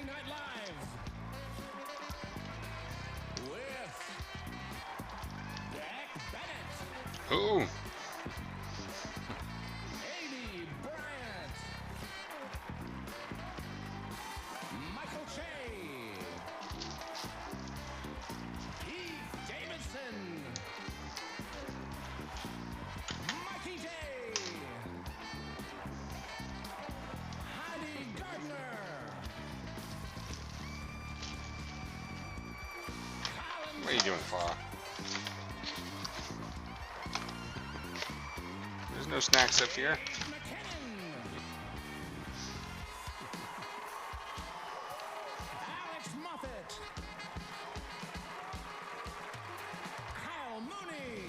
Night Live with Dak Bennett. Who? Aidy Bryant. Michael Che. Keith Davidson. Mikey J. Heidi Gardner. What are you doing, Fa? There's no snacks up here. Alex Moffat. Kyle Mooney.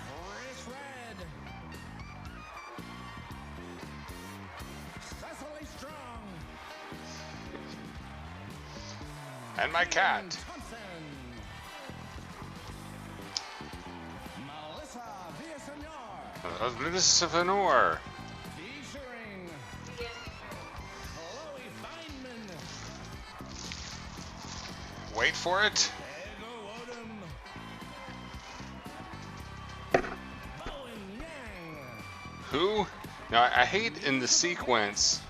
Chris Red. Cecily Strong. And my cat. Thompson. Melissa Villasenor. This is Venor. Featuring Chloe Feynman. Wait for it. Ego Odom. Bowen Yang. Who? Now I hate in the sequence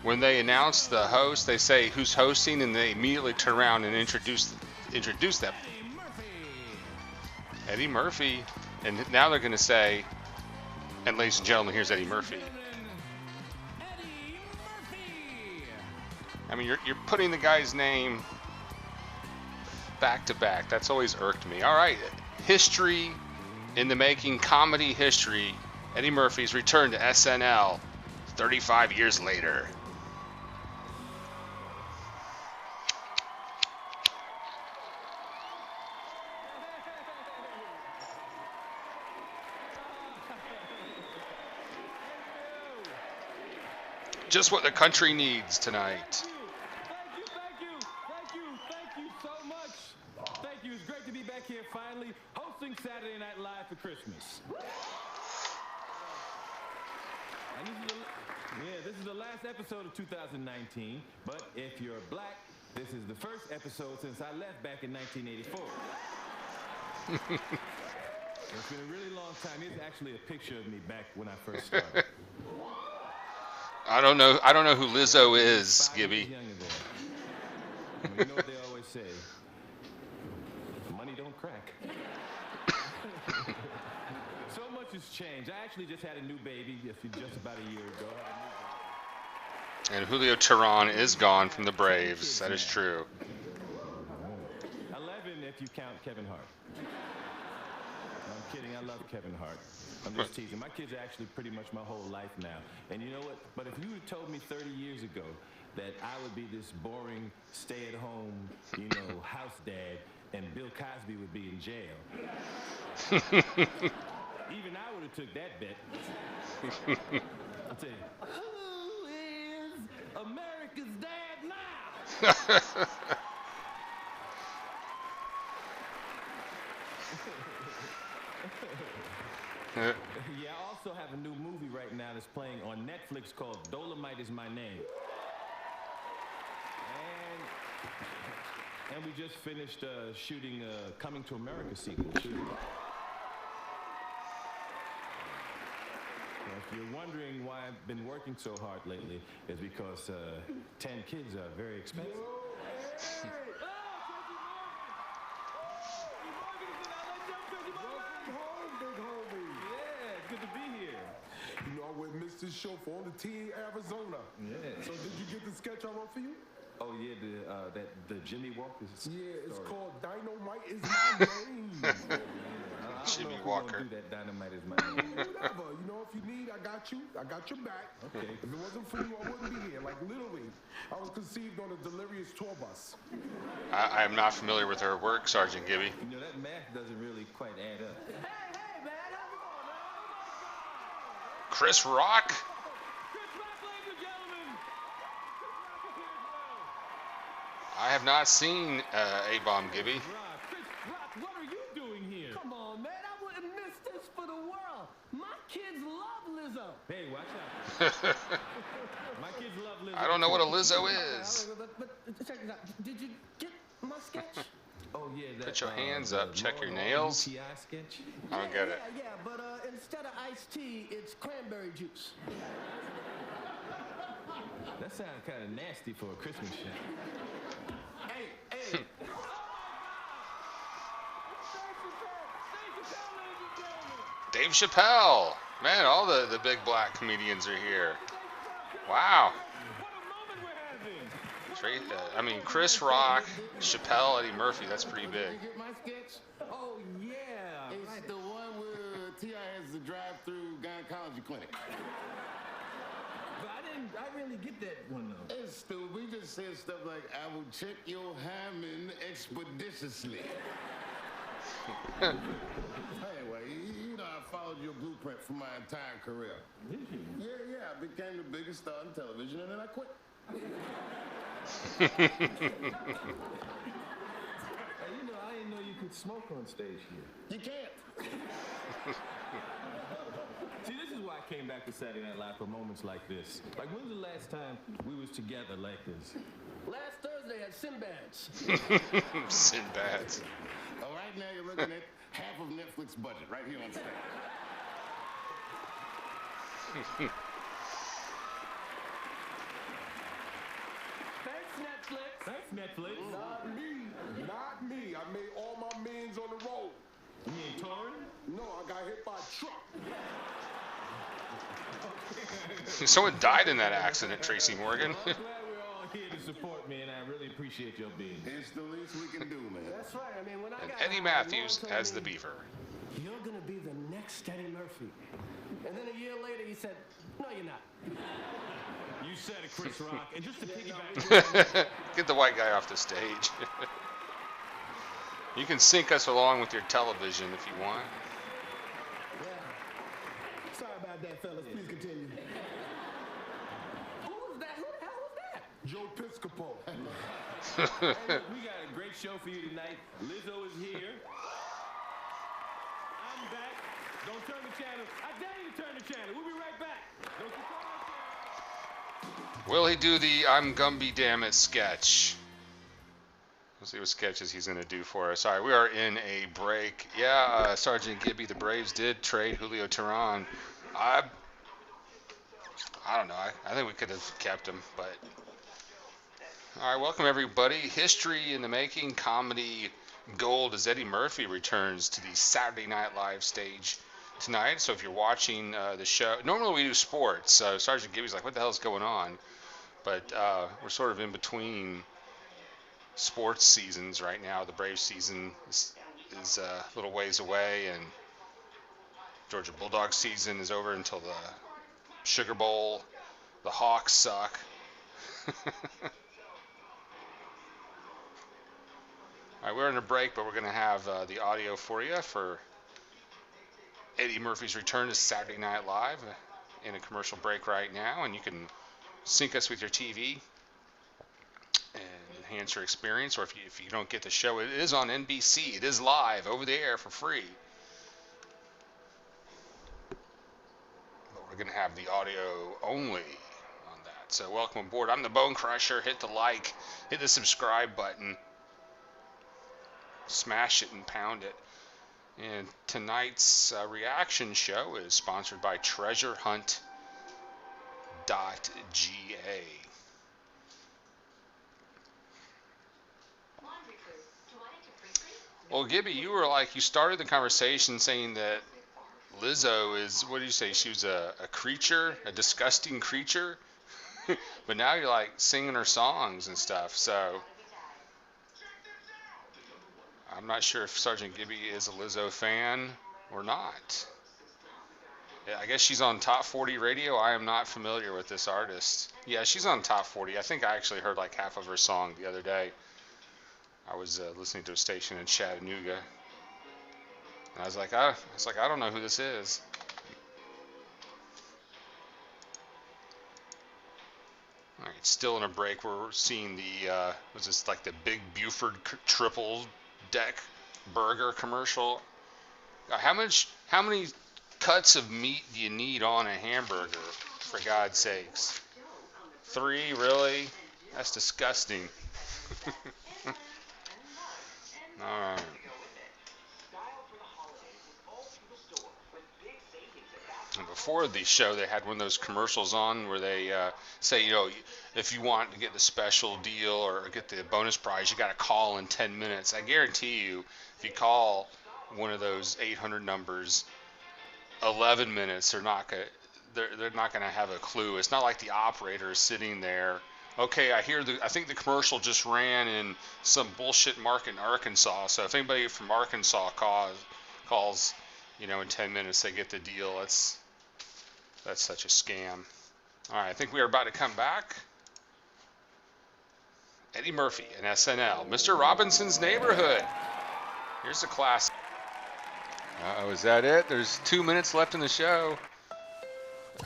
when they announce the host, they say who's hosting, and they immediately turn around and introduce them. Eddie Murphy. Eddie Murphy, and now they're going to say, and ladies and gentlemen, here's Eddie Murphy. Eddie Murphy. I mean, you're putting the guy's name back to back. That's always irked me. All right, history in the making, comedy history. Eddie Murphy's return to SNL 35 years later. Just what the country needs tonight. Thank you so much. Thank you. It's great to be back here finally hosting Saturday Night Live for Christmas. And this is the last episode of 2019, but if you're black, this is the first episode since I left back in 1984. It's been a really long time. Here's actually a picture of me back when I first started. I don't know who Lizzo is, 5 years Gibby. younger than. You know what they always say? Money don't crack. So much has changed. I actually just had a new baby just about a year ago. And Julio Teheran is gone from the Braves. That is true. 11 if you count Kevin Hart. No, I'm kidding. I love Kevin Hart. I'm just teasing. My kids are actually pretty much my whole life now. And you know what? But if you had told me 30 years ago that I would be this boring, stay-at-home, house dad, and Bill Cosby would be in jail, even I would have took that bet. I'll tell you. Who is America's dad now? Yeah, I also have a new movie right now that's playing on Netflix called Dolomite Is My Name. And we just finished shooting Coming to America sequel, too. If you're wondering why I've been working so hard lately, it's because 10 kids are very expensive. Good to be here. You know, I went missed this show for only TA Arizona. Yeah. So did you get the sketch I wrote for you? Oh yeah, the Jimmy Walker. Yeah, it's story. called Dynamite Is My Name. I don't Jimmy know if we're Walker. gonna do that. Dynamite is my name. Whatever. You know, if you need, I got you. I got your back. Okay. If it wasn't for you, I wouldn't be here. Like literally, I was conceived on a delirious tour bus. I am not familiar with her work, Sergeant Gibby. You know that math doesn't really quite add up. Hey, man, how's it going, man? Chris Rock? Chris Rock, ladies and gentlemen. Chris Rock is here as well. I have not seen A-Bomb Gibby. Chris Rock, what are you doing here? Come on, man. I wouldn't miss this for the world. My kids love Lizzo. Hey, watch out. My kids love Lizzo. I don't know what a too. Lizzo is. But check this out. Did you get my sketch? Oh, yeah, that, Put your hands up. Check your Laurel nails. UTI sketch. I don't get it. Yeah, but instead of iced tea, it's cranberry juice. That sounds kind of nasty for a Christmas show. Hey. Dave Chappelle. Man, all the big black comedians are here. Wow. I mean, Chris Rock, Chappelle, Eddie Murphy, that's pretty big. Did you get my sketch? Oh, yeah. It's the one where T.I. has the drive-through gynecology clinic. But I really get that one, though. It's stupid. We just said stuff like, I will check your hymen expeditiously. Anyway, you know, I followed your blueprint for my entire career. Did you? Yeah, I became the biggest star in television, and then I quit. Hey, you know, I didn't know you could smoke on stage here. You can't. See, this is why I came back to Saturday Night Live for moments like this. Like, when was the last time we was together like this? Last Thursday at Sinbad's. Sinbad's. All right, now you're looking at half of Netflix budget right here on stage. Thanks, Netflix. Thanks, Netflix. Not me. Not me. I made all my millions on the road. You mean touring? No, I got hit by a truck. Someone died in that accident, Tracy Morgan. I'm glad we're all here to support me, and I really appreciate your being here. It's the least we can do, man. That's right. I mean, when I And got Eddie hired, Matthews Lauren told as the me, Beaver. You're gonna be the next Eddie Murphy. And then a year later, he said, "No, you're not." You said it, Chris Rock. And just to piggyback, Get the white guy off the stage. You can sync us along with your television if you want. Sorry about that, fellas. Please continue. Who was that? Who the hell was that? Joe Piscopo. hey, look, we got a great show for you tonight. Lizzo is here. I'm back. Don't turn the channel. I dare you to turn the channel. We'll be right back. Don't you turn the channel. Will he do the I'm Gumby Damn It sketch? We'll see what sketches he's going to do for us. All right, we are in a break. Yeah, Sergeant Gibby, the Braves did trade Julio Teheran. I don't know. I think we could have kept him, but... All right, welcome everybody. History in the making, comedy gold as Eddie Murphy returns to the Saturday Night Live stage tonight. So if you're watching the show, normally we do sports. So Sergeant Gibby's like, what the hell is going on? But we're sort of in between sports seasons right now. The Braves season is a little ways away, and Georgia Bulldogs season is over until the Sugar Bowl. The Hawks suck. All right, we're in a break, but we're going to have the audio for you for Eddie Murphy's return to Saturday Night Live in a commercial break right now, and you can sync us with your TV and enhance your experience. Or if you don't get the show, it is on NBC. It is live over the air for free. But we're going to have the audio only on that. So welcome aboard. I'm the Bone Crusher. Hit the like, hit the subscribe button. Smash it and pound it. And tonight's reaction show is sponsored by TreasureHunt.ga. Well, Gibby, you started the conversation saying that Lizzo is, what did you say? She was a creature, a disgusting creature. But now you're like singing her songs and stuff. So I'm not sure if Sergeant Gibby is a Lizzo fan or not. Yeah, I guess she's on Top 40 radio. I am not familiar with this artist. Yeah, she's on Top 40. I think I actually heard like half of her song the other day. I was listening to a station in Chattanooga, and I was like, I don't know who this is. All right, still in a break. We're seeing the was this like the Big Buford triple deck burger commercial? How many cuts of meat do you need on a hamburger, for God's sakes? 3, really? That's disgusting. Alright. Before the show, they had one of those commercials on where they say, you know, if you want to get the special deal or get the bonus prize, you got to call in 10 minutes. I guarantee you, if you call one of those 800 numbers, 11 minutes, they're not gonna have a clue. It's not like the operator is sitting there. Okay, I think the commercial just ran in some bullshit market in Arkansas. So if anybody from Arkansas calls, you know, in 10 minutes, they get the deal. That's such a scam. All right, I think we are about to come back. Eddie Murphy and SNL, Mr. Robinson's Neighborhood. Here's the classic. Oh, is that it? There's 2 minutes left in the show.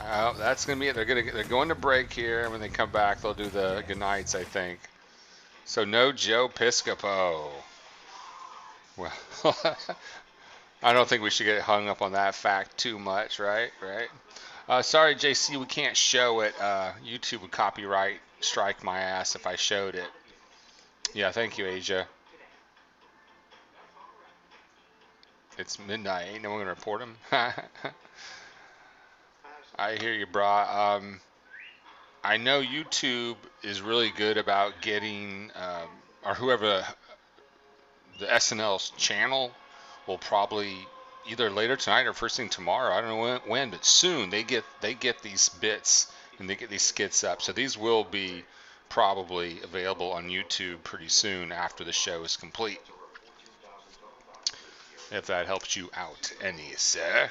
Oh, that's gonna be it. They're going to break here, and when they come back, they'll do the good nights, I think. So no Joe Piscopo. Well, I don't think we should get hung up on that fact too much, right? Sorry, JC, we can't show it. YouTube would copyright strike my ass if I showed it. Yeah, thank you, Asia. It's midnight. Ain't no one gonna report him. I hear you, brah. I know YouTube is really good about getting, or whoever the SNL's channel will probably either later tonight or first thing tomorrow. I don't know when, but soon they get these bits and they get these skits up. So these will be probably available on YouTube pretty soon after the show is complete. If that helps you out any, sir.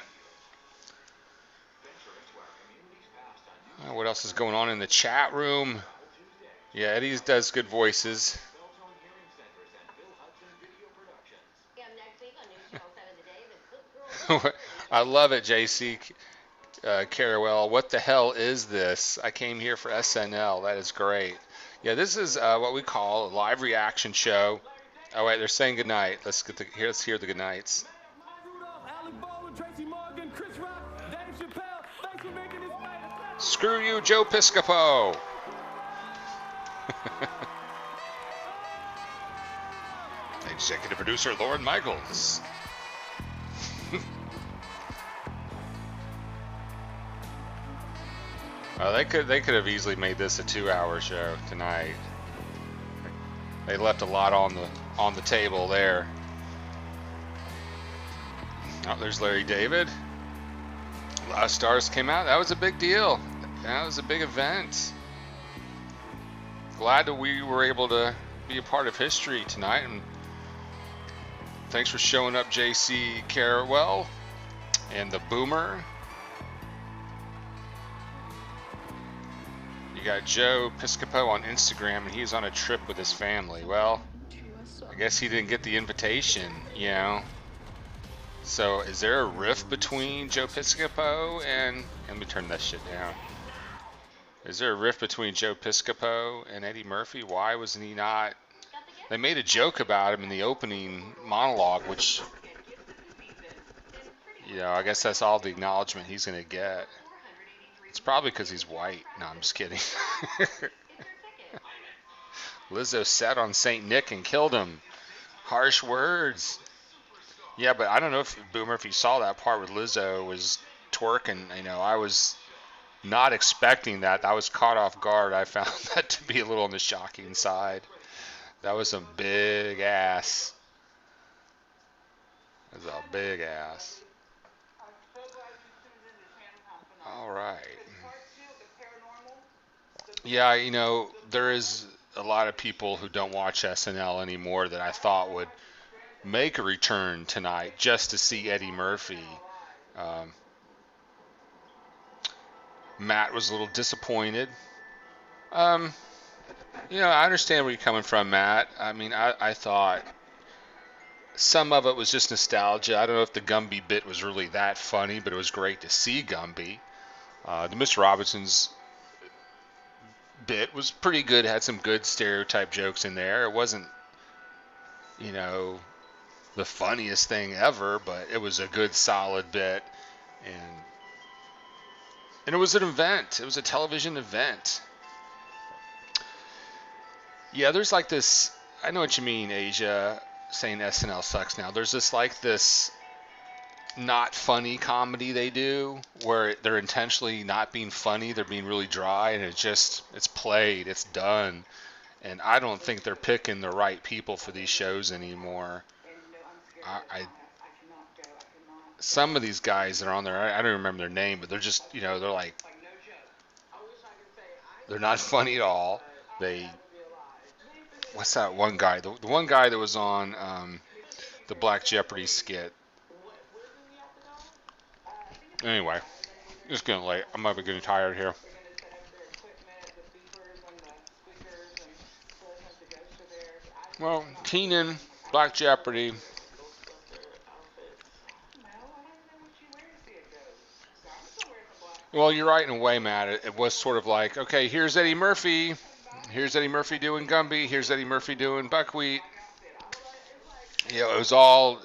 What else is going on in the chat room? Yeah, Eddie does good voices. I love it, JC Carrawell. What the hell is this? I came here for SNL. That is great. Yeah, this is what we call a live reaction show. Oh wait, they're saying goodnight. Let's hear the goodnights. Screw you, Joe Piscopo. Executive producer Lorne Michaels. They could have easily made this a 2-hour show tonight. They left a lot on the table there. Oh, there's Larry David. Last Stars came out. That was a big deal. That was a big event. Glad that we were able to be a part of history tonight. And thanks for showing up, JC Carrawell and the Boomer. You got Joe Piscopo on Instagram, and he's on a trip with his family. Well, I guess he didn't get the invitation, you know. So is there a rift between Joe Piscopo and... Let me turn that shit down. Is there a rift between Joe Piscopo and Eddie Murphy? Why wasn't he not... They made a joke about him in the opening monologue, which... You know, I guess that's all the acknowledgement he's going to get. It's probably because he's white. No, I'm just kidding. Lizzo sat on St. Nick and killed him. Harsh words. Yeah, but I don't know if Boomer, if you saw that part where Lizzo was twerking, you know, I was not expecting that. I was caught off guard. I found that to be a little on the shocking side. That was some big ass. That was a big ass. All right. Yeah, you know, there is a lot of people who don't watch SNL anymore that I thought would make a return tonight just to see Eddie Murphy. Matt was a little disappointed. You know, I understand where you're coming from, Matt. I mean, I thought some of it was just nostalgia. I don't know if the Gumby bit was really that funny, but it was great to see Gumby. The Mr. Robinson's bit was pretty good. It had some good stereotype jokes in there. It wasn't, you know, the funniest thing ever, but it was a good solid bit. And it was an event. It was a television event. Yeah, there's like this. I know what you mean, Asia, saying SNL sucks now. There's this not funny comedy they do where they're intentionally not being funny. They're being really dry, and it's played. It's done. And I don't think they're picking the right people for these shows anymore. Some of these guys that are on there, I don't remember their name, but they're just, they're like, they're not funny at all. What's that one guy? The one guy that was on the Black Jeopardy skit. Anyway, just getting late. I might be getting tired here. Well, Keenan, Black Jeopardy. Well, you're right in a way, Matt. It was sort of like, okay, here's Eddie Murphy. Here's Eddie Murphy doing Gumby. Here's Eddie Murphy doing Buckwheat. It was all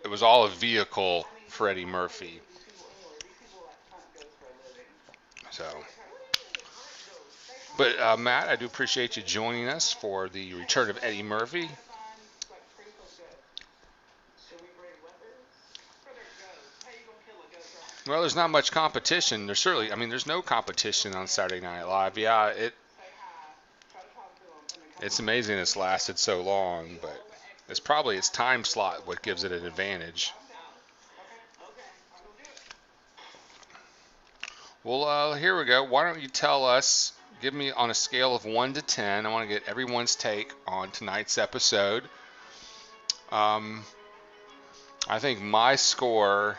a vehicle for Eddie Murphy. So, but Matt, I do appreciate you joining us for the return of Eddie Murphy. Well, there's not much competition. There's no competition on Saturday Night Live. Yeah, it's amazing it's lasted so long, but it's probably its time slot what gives it an advantage. Well, here we go. Why don't you tell us, give me on a scale of 1 to 10, I want to get everyone's take on tonight's episode. I think my score,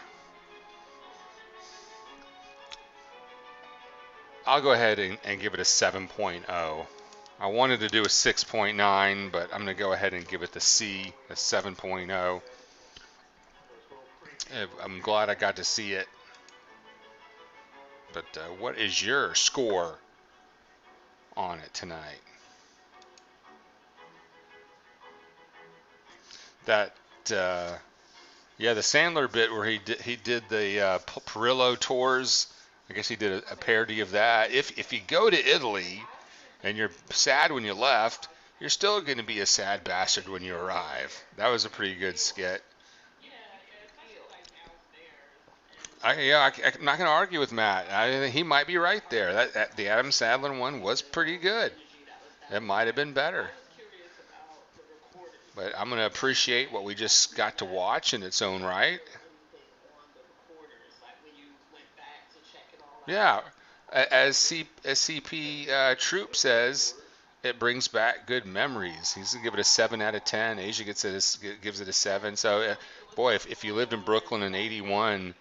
I'll go ahead and give it a 7.0. I wanted to do a 6.9, but I'm going to go ahead and give it the C, a 7.0. I'm glad I got to see it. But what is your score on it tonight? The Sandler bit where he did the Perillo tours. I guess he did a parody of that. If you go to Italy and you're sad when you left, you're still going to be a sad bastard when you arrive. That was a pretty good skit. I'm not going to argue with Matt. I think he might be right there. The Adam Sandler one was pretty good. It might have been better. But I'm going to appreciate what we just got to watch in its own right. Yeah, as CP Troop says, it brings back good memories. He's going to give it a 7 out of 10. Asia gives it a 7. So, boy, if you lived in Brooklyn in 81,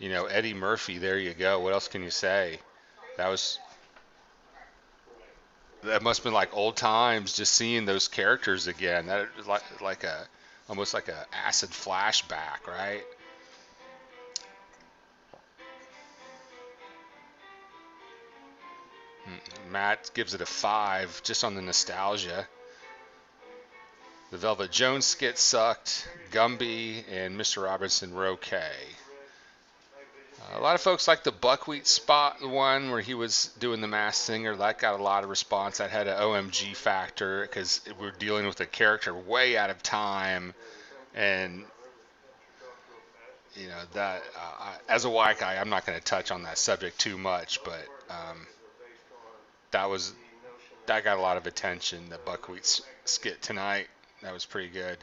Eddie Murphy, there you go. What else can you say? That must have been like old times, just seeing those characters again. That was almost like a acid flashback, right? Matt gives it a 5 just on the nostalgia. The Velvet Jones skit sucked. Gumby and Mr. Robinson were okay. A lot of folks like the Buckwheat spot, the one where he was doing the Masked Singer. That got a lot of response. That had an OMG factor because we're dealing with a character way out of time. And, that as a white guy, I'm not going to touch on that subject too much, but that got a lot of attention, the Buckwheat skit tonight. That was pretty good.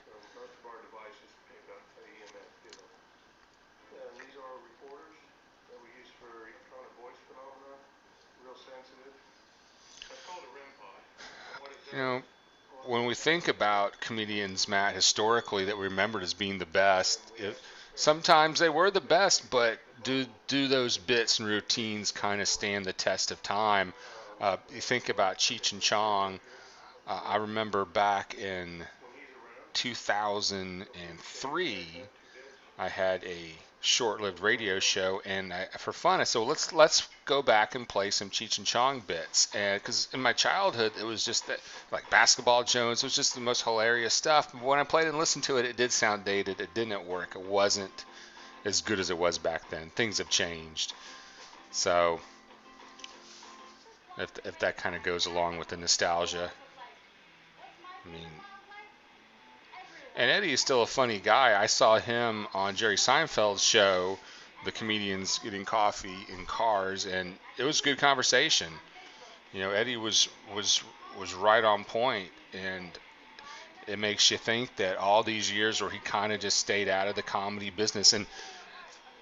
When we think about comedians, Matt, historically that we remembered as being the best, sometimes they were the best, but do those bits and routines kind of stand the test of time? You think about Cheech and Chong. I remember back in 2003, I had a short-lived radio show, and for fun, I said, well, let's go back and play some Cheech and Chong bits, and because in my childhood it was just that, like Basketball Jones, it was just the most hilarious stuff. But when I played and listened to it, it did sound dated. It didn't work. It as good as it was back then. Things have changed. So if that kind of goes along with the nostalgia, I mean, and Eddie is still a funny guy. I saw him on Jerry Seinfeld's show, the comedians getting coffee in cars, and it was a good conversation. You know, Eddie was right on point, and it makes you think that all these years where he kind of just stayed out of the comedy business, and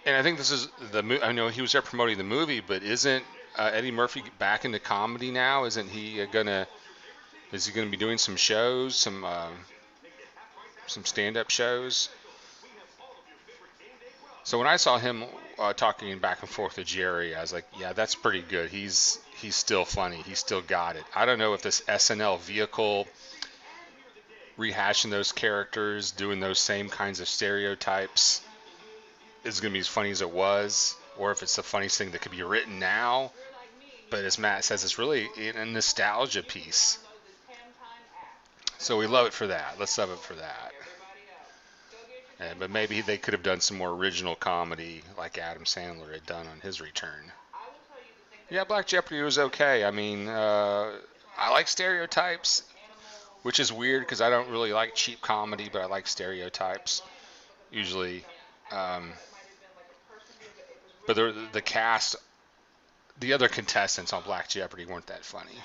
I think this is I know he was there promoting the movie, but isn't Eddie Murphy back into comedy now? Isn't he is he gonna be doing some shows, some stand-up shows? So when I saw him talking back and forth with Jerry, I was like, yeah, that's pretty good. He's still funny. He's still got it. I don't know if this SNL vehicle, rehashing those characters, doing those same kinds of stereotypes, is going to be as funny as it was, or if it's the funniest thing that could be written now. But as Matt says, it's really a nostalgia piece. So we love it for that. Let's love it for that. But maybe they could have done some more original comedy like Adam Sandler had done on his return. Yeah, Black Jeopardy was okay. I mean, I like stereotypes, which is weird because I don't really like cheap comedy, but I like stereotypes usually. But the cast, the other contestants on Black Jeopardy weren't that funny.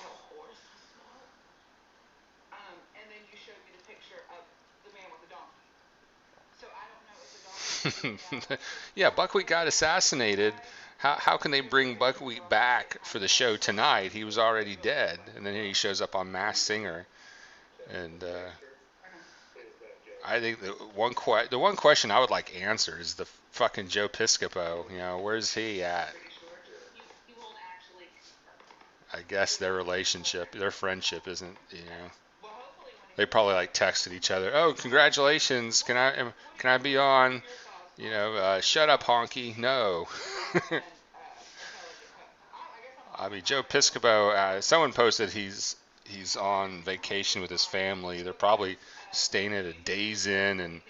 Yeah, Buckwheat got assassinated. How can they bring Buckwheat back for the show tonight? He was already dead, and then he shows up on Masked Singer. And I think the one question I would like answered is the fucking Joe Piscopo. You know, where's he at? I guess their relationship, their friendship isn't, you know. They probably like texted each other. Oh, congratulations! Can I be on? You know, shut up, honky. No. I mean, Joe Piscopo. Someone posted he's on vacation with his family. They're probably staying at a Days Inn and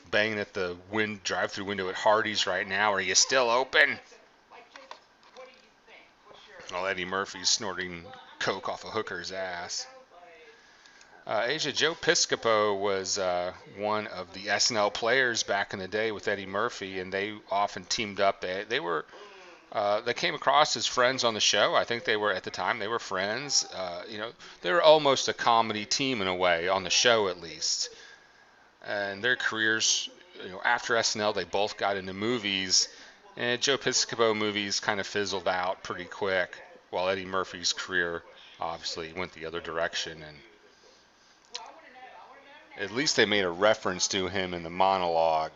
banging at the drive-through window at Hardee's right now. Are you still open? Well, Eddie Murphy's snorting coke off a hooker's ass. Asia, Joe Piscopo was one of the SNL players back in the day with Eddie Murphy, and they often teamed up. They came across as friends on the show. I think they were, at the time, they were friends. You know, they were almost a comedy team in a way, on the show at least. And their careers, you know, after SNL, they both got into movies. And Joe Piscopo movies kind of fizzled out pretty quick, while Eddie Murphy's career obviously went the other direction. And at least they made a reference to him in the monologue.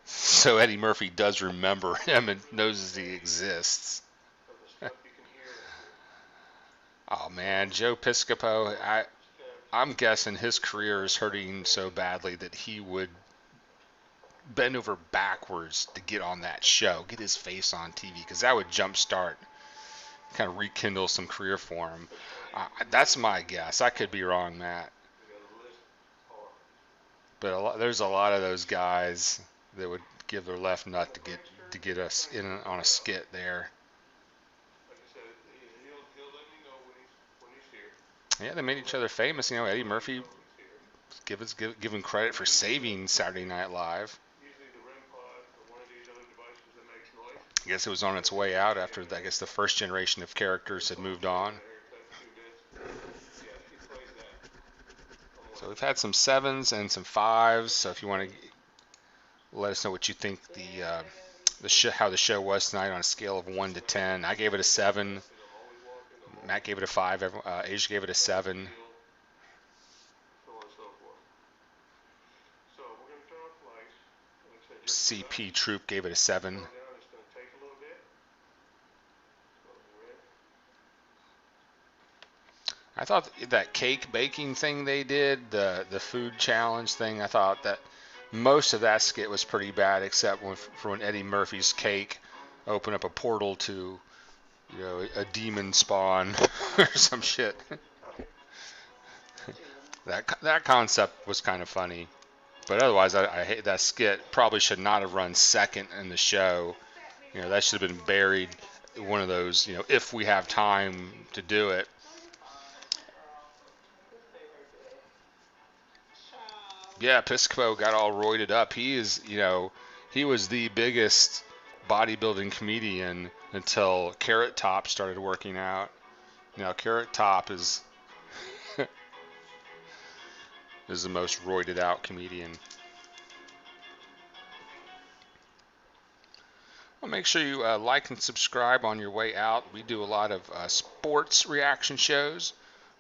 So Eddie Murphy does remember him and knows that he exists. Oh man, Joe Piscopo, I'm guessing his career is hurting so badly that he would bend over backwards to get on that show, get his face on TV, because that would jumpstart, kind of rekindle some career for him. That's my guess. I could be wrong, Matt. But there's a lot of those guys that would give their left nut to get us in on a skit there. Yeah, they made each other famous. You know, Eddie Murphy, give him credit for saving Saturday Night Live. I guess it was on its way out after, I guess, the first generation of characters had moved on. So we've had some 7s and some 5s. So if you want to let us know what you think how the show was tonight on a scale of 1 to 10, I gave it a 7. Matt gave it a 5. Asia gave it a 7. CP Troop gave it a 7. I thought that cake baking thing they did, the food challenge thing, I thought that most of that skit was pretty bad, except for when Eddie Murphy's cake opened up a portal to, you know, a demon spawn or some shit. That concept was kind of funny. But otherwise, I hate that skit. Probably should not have run second in the show. You know, that should have been buried. One of those, you know, if we have time to do it. Yeah, Piscopo got all roided up. He is, you know, he was the biggest bodybuilding comedian until Carrot Top started working out. Now Carrot Top is is the most roided out comedian. Well, make sure you like and subscribe on your way out. We do a lot of sports reaction shows,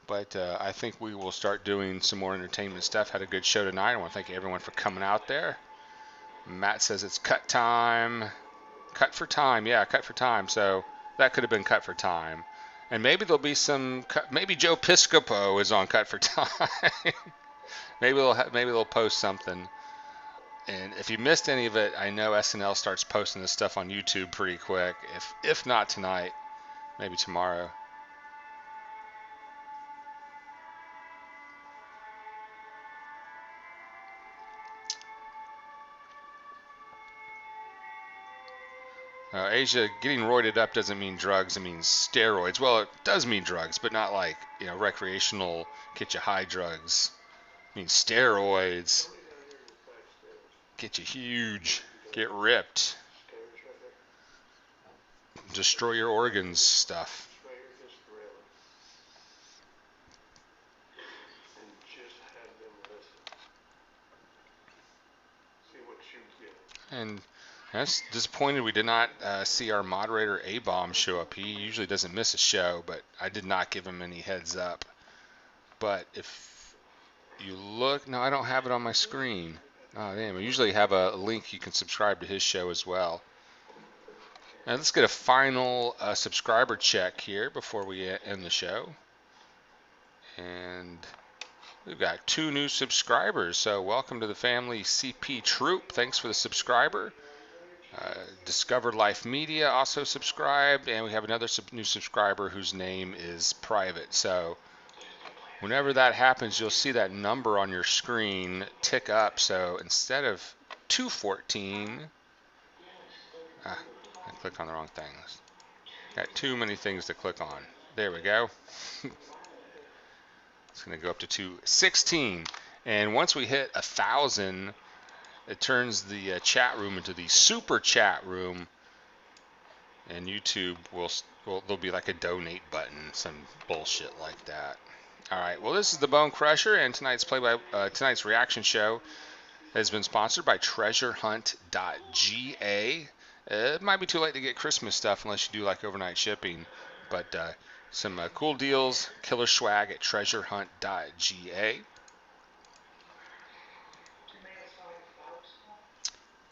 but I think we will start doing some more entertainment stuff. Had a good show tonight. I want to thank everyone for coming out there. Matt says it's cut time. Cut for time. Yeah, cut for time. So that could have been cut for time. And maybe there'll be some. Maybe Joe Piscopo is on cut for time. maybe they'll post something. And if you missed any of it, I know SNL starts posting this stuff on YouTube pretty quick. If not tonight, maybe tomorrow. Asia, getting roided up doesn't mean drugs. It means steroids. Well, it does mean drugs, but not like, you know, recreational, get you high drugs. It means steroids. Get you huge. Get ripped. Destroy your organs stuff. And that's disappointed we did not see our moderator A-Bomb show up. He usually doesn't miss a show, but I did not give him any heads up. But if you look, no, I don't have it on my screen. Oh, damn, I usually have a link you can subscribe to his show as well. Now let's get a final subscriber check here before we end the show. And we've got 2 new subscribers, so welcome to the family, CP Troop. Thanks for the subscriber. Discovered Life Media also subscribed, and we have another new subscriber whose name is private. So whenever that happens, you'll see that number on your screen tick up. So instead of 214, I click on the wrong things. Got too many things to click on. There we go. It's going to go up to 216. And once we hit 1,000, it turns the chat room into the super chat room. And YouTube there'll be like a donate button, some bullshit like that. All right. Well, this is the Bone Crusher, and tonight's reaction show has been sponsored by TreasureHunt.ga. It might be too late to get Christmas stuff unless you do like overnight shipping, but some cool deals, killer swag at TreasureHunt.ga.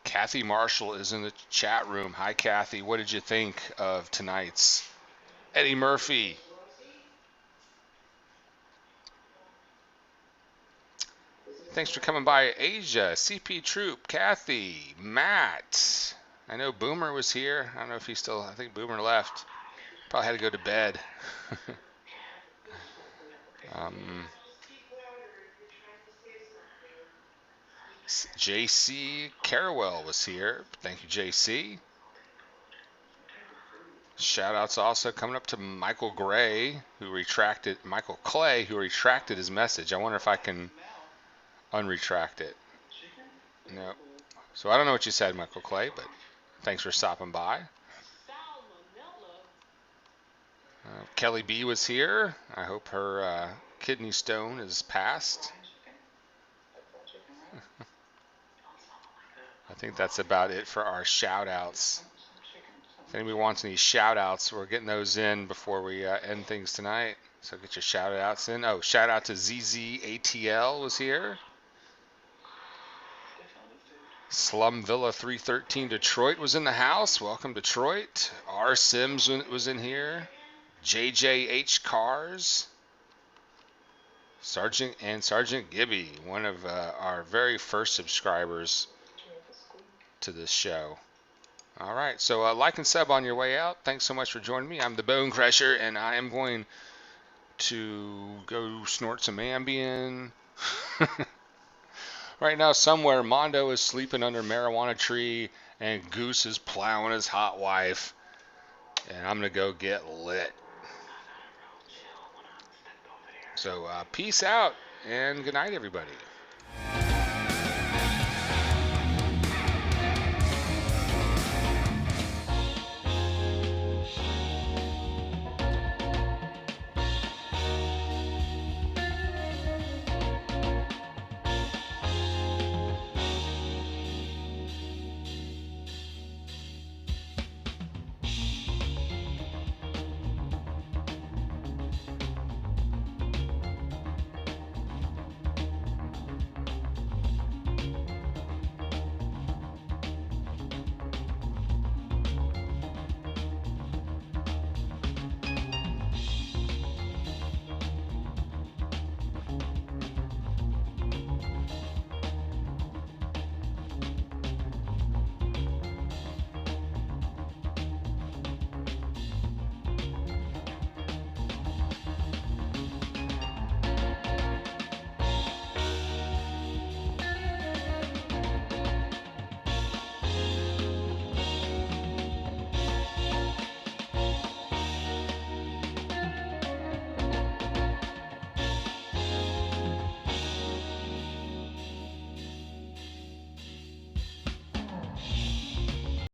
Kathy Marshall is in the chat room. Hi, Kathy. What did you think of tonight's Eddie Murphy? Thanks for coming by, Asia, CP Troop, Kathy, Matt. I know Boomer was here. I don't know if he's still, I think Boomer left. Probably had to go to bed. JC Carawell was here. Thank you, JC. Shout outs also coming up to Michael Clay, who retracted his message. I wonder if I can unretract it. No. So I don't know what you said, Michael Clay, but thanks for stopping by. Kelly B was here. I hope her kidney stone is passed. I think that's about it for our shout-outs. If anybody wants any shout-outs, we're getting those in before we end things tonight. So get your shout-outs in. Oh, shout-out to ZZATL was here. Slum Villa 313 Detroit was in the house. Welcome, Detroit. R. Sims was in here. JJH Cars. Sergeant Gibby, one of our very first subscribers to this show. All right, so like and sub on your way out. Thanks so much for joining me. I'm the Bone Crusher, and I am going to go snort some Ambien. Right now, somewhere, Mondo is sleeping under a marijuana tree, and Goose is plowing his hot wife. And I'm going to go get lit. So, peace out, and good night, everybody.